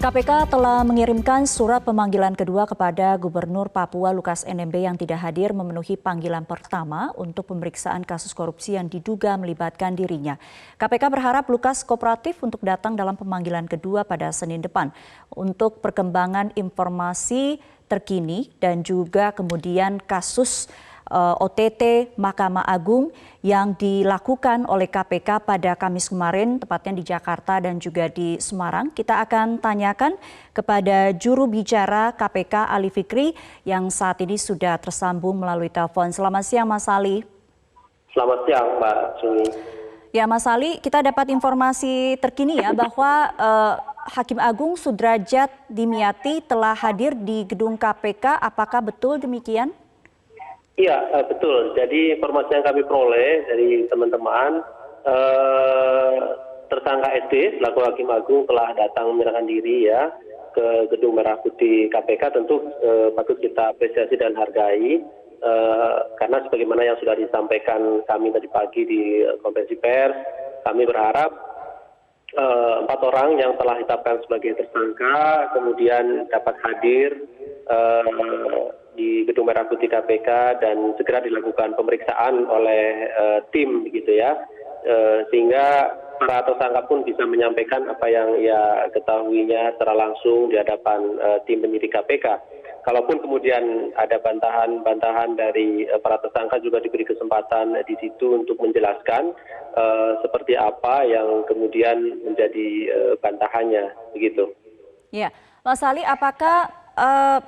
KPK telah mengirimkan surat pemanggilan kedua kepada Gubernur Papua Lukas NMB yang tidak hadir memenuhi panggilan pertama untuk pemeriksaan kasus korupsi yang diduga melibatkan dirinya. KPK berharap Lukas kooperatif untuk datang dalam pemanggilan kedua pada Senin depan untuk perkembangan informasi terkini dan juga kemudian kasus OTT Mahkamah Agung yang dilakukan oleh KPK pada Kamis kemarin, tepatnya di Jakarta dan juga di Semarang. Kita akan tanyakan kepada juru bicara KPK Ali Fikri yang saat ini sudah tersambung melalui telepon. Selamat siang Mas Ali. Selamat siang Mbak Suni. Ya Mas Ali, kita dapat informasi terkini ya bahwa Hakim Agung Sudrajat Dimyati telah hadir di gedung KPK. Apakah betul demikian? Iya, betul. Jadi informasi yang kami peroleh dari teman-teman, tersangka SD selaku Hakim Agung telah datang menyerahkan diri ya ke Gedung Merah Putih KPK. Tentu patut kita apresiasi dan hargai karena sebagaimana yang sudah disampaikan kami tadi pagi di konferensi pers, kami berharap 4 orang yang telah ditetapkan sebagai tersangka kemudian dapat hadir di Gedung Merah Putih KPK dan segera dilakukan pemeriksaan oleh tim gitu ya, sehingga para tersangka pun bisa menyampaikan apa yang ia ketahuinya secara langsung di hadapan tim penyidik KPK. Kalaupun kemudian ada bantahan-bantahan dari para tersangka juga diberi kesempatan di situ untuk menjelaskan seperti apa yang kemudian menjadi bantahannya begitu. Ya, Mas Ali, apakah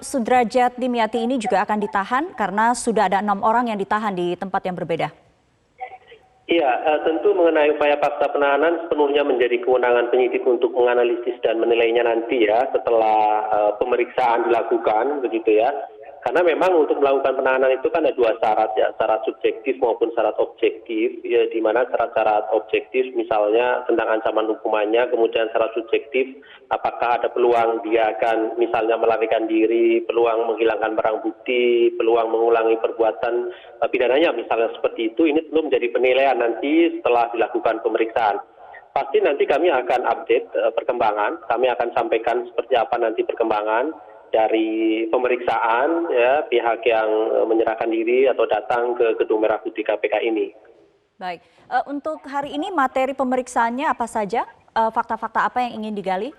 Sudrajat Dimyati ini juga akan ditahan karena sudah ada 6 orang yang ditahan di tempat yang berbeda? Iya, tentu mengenai upaya paksa penahanan sepenuhnya menjadi kewenangan penyidik untuk menganalisis dan menilainya nanti ya setelah pemeriksaan dilakukan begitu ya. Karena memang untuk melakukan penahanan itu kan ada 2 syarat ya, syarat subjektif maupun syarat objektif, ya, di mana syarat-syarat objektif misalnya tentang ancaman hukumannya, kemudian syarat subjektif apakah ada peluang dia akan misalnya melarikan diri, peluang menghilangkan barang bukti, peluang mengulangi perbuatan pidananya misalnya seperti itu. Ini tentu menjadi penilaian nanti setelah dilakukan pemeriksaan. Pasti nanti kami akan update perkembangan, kami akan sampaikan seperti apa nanti perkembangan dari pemeriksaan ya pihak yang menyerahkan diri atau datang ke Gedung Merah Putih KPK ini. Baik, untuk hari ini materi pemeriksaannya apa saja? Fakta-fakta apa yang ingin digali?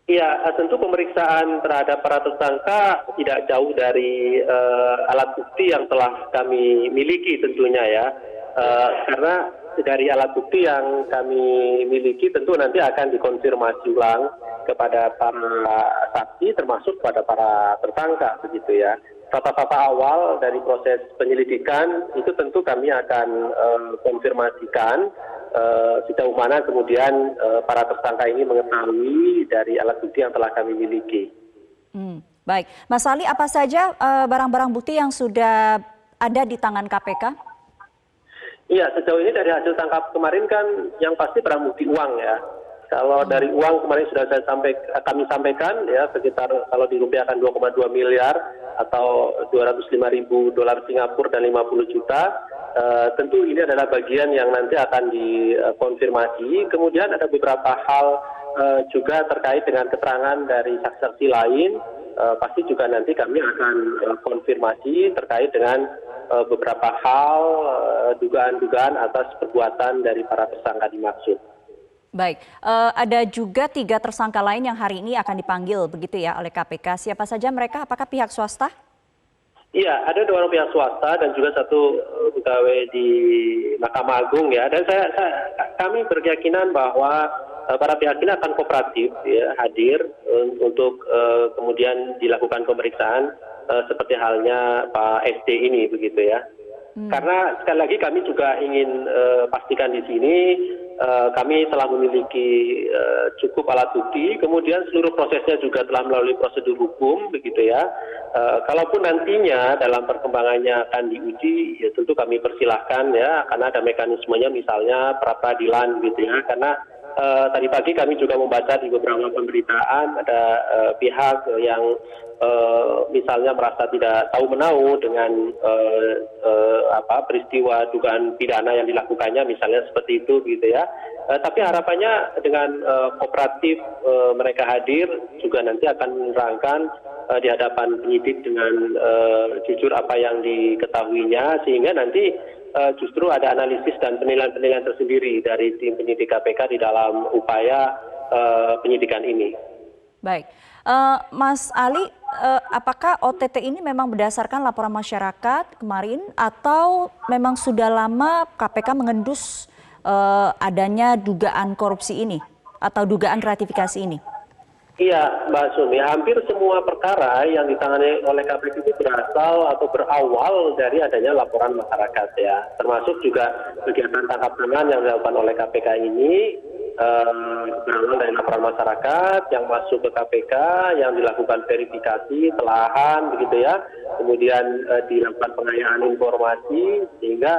Iya, tentu pemeriksaan terhadap para tersangka tidak jauh dari alat bukti yang telah kami miliki tentunya ya. Karena dari alat bukti yang kami miliki tentu nanti akan dikonfirmasi ulang kepada para saksi termasuk kepada para tersangka begitu ya. Fakta-fakta awal dari proses penyelidikan itu tentu kami akan konfirmasikan sejauh mana kemudian para tersangka ini mengetahui dari alat bukti yang telah kami miliki. Baik, Mas Ali, apa saja barang-barang bukti yang sudah ada di tangan KPK? Iya, sejauh ini dari hasil tangkap kemarin kan yang pasti barang bukti uang ya. Kalau dari uang kemarin sudah kami sampaikan ya sekitar kalau dirupiahkan 2,2 miliar atau 205.000 dolar Singapura dan 50 juta. Tentu ini adalah bagian yang nanti akan dikonfirmasi. Kemudian ada beberapa hal juga terkait dengan keterangan dari saksi-saksi lain. Pasti juga nanti kami akan konfirmasi terkait dengan beberapa hal dugaan-dugaan atas perbuatan dari para tersangka dimaksud. Baik, ada juga 3 tersangka lain yang hari ini akan dipanggil begitu ya oleh KPK. Siapa saja mereka? Apakah pihak swasta? Iya, ada 2 orang pihak swasta dan juga 1 pegawai di Mahkamah Agung ya. Dan kami berkeyakinan bahwa para pihak ini akan kooperatif ya, hadir untuk kemudian dilakukan pemeriksaan seperti halnya Pak SD ini begitu ya. Karena sekali lagi kami juga ingin pastikan di sini kami telah memiliki cukup alat bukti, kemudian seluruh prosesnya juga telah melalui prosedur hukum begitu ya. Kalaupun nantinya dalam perkembangannya akan diuji, ya tentu kami persilahkan ya, karena ada mekanismenya misalnya pra peradilan gitu ya. Karena tadi pagi kami juga membaca di beberapa pemberitaan ada pihak yang misalnya merasa tidak tahu menahu dengan peristiwa dugaan pidana yang dilakukannya, misalnya seperti itu gitu ya. Tapi harapannya dengan kooperatif mereka hadir juga nanti akan menerangkan di hadapan penyidik dengan jujur apa yang diketahuinya, sehingga nanti justru ada analisis dan penilaian-penilaian tersendiri dari tim penyidik KPK di dalam upaya penyidikan ini. Baik, Mas Ali, apakah OTT ini memang berdasarkan laporan masyarakat kemarin atau memang sudah lama KPK mengendus adanya dugaan korupsi ini atau dugaan gratifikasi ini? Iya, Mbak Sumi, hampir semua perkara yang ditangani oleh KPK itu berasal atau berawal dari adanya laporan masyarakat ya, termasuk juga kegiatan tangkap tangan yang dilakukan oleh KPK ini berawal dari laporan masyarakat yang masuk ke KPK, yang dilakukan verifikasi, telahan, begitu ya, kemudian dilakukan pengayaan informasi sehingga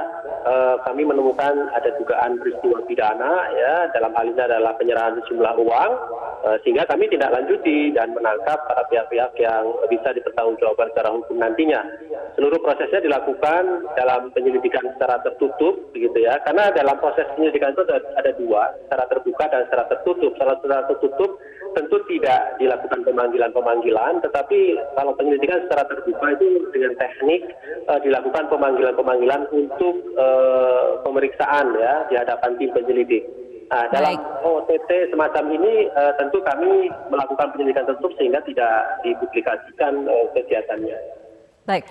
kami menemukan ada dugaan peristiwa pidana ya, dalam hal ini adalah penyerahan sejumlah uang, sehingga kami tidak lanjuti dan menangkap para pihak-pihak yang bisa dipertanggungjawabkan secara hukum nantinya. Seluruh prosesnya dilakukan dalam penyelidikan secara tertutup, begitu ya, karena dalam proses penyelidikan itu ada dua, secara terbuka dan secara tertutup. Kalau secara tertutup tentu tidak dilakukan pemanggilan-pemanggilan, tetapi kalau penyelidikan secara terbuka itu dengan teknik dilakukan pemanggilan-pemanggilan untuk pemeriksaan ya di hadapan tim penyelidik. Nah, dalam OTT semacam ini tentu kami melakukan penyelidikan tertutup sehingga tidak dipublikasikan kegiatannya. Baik.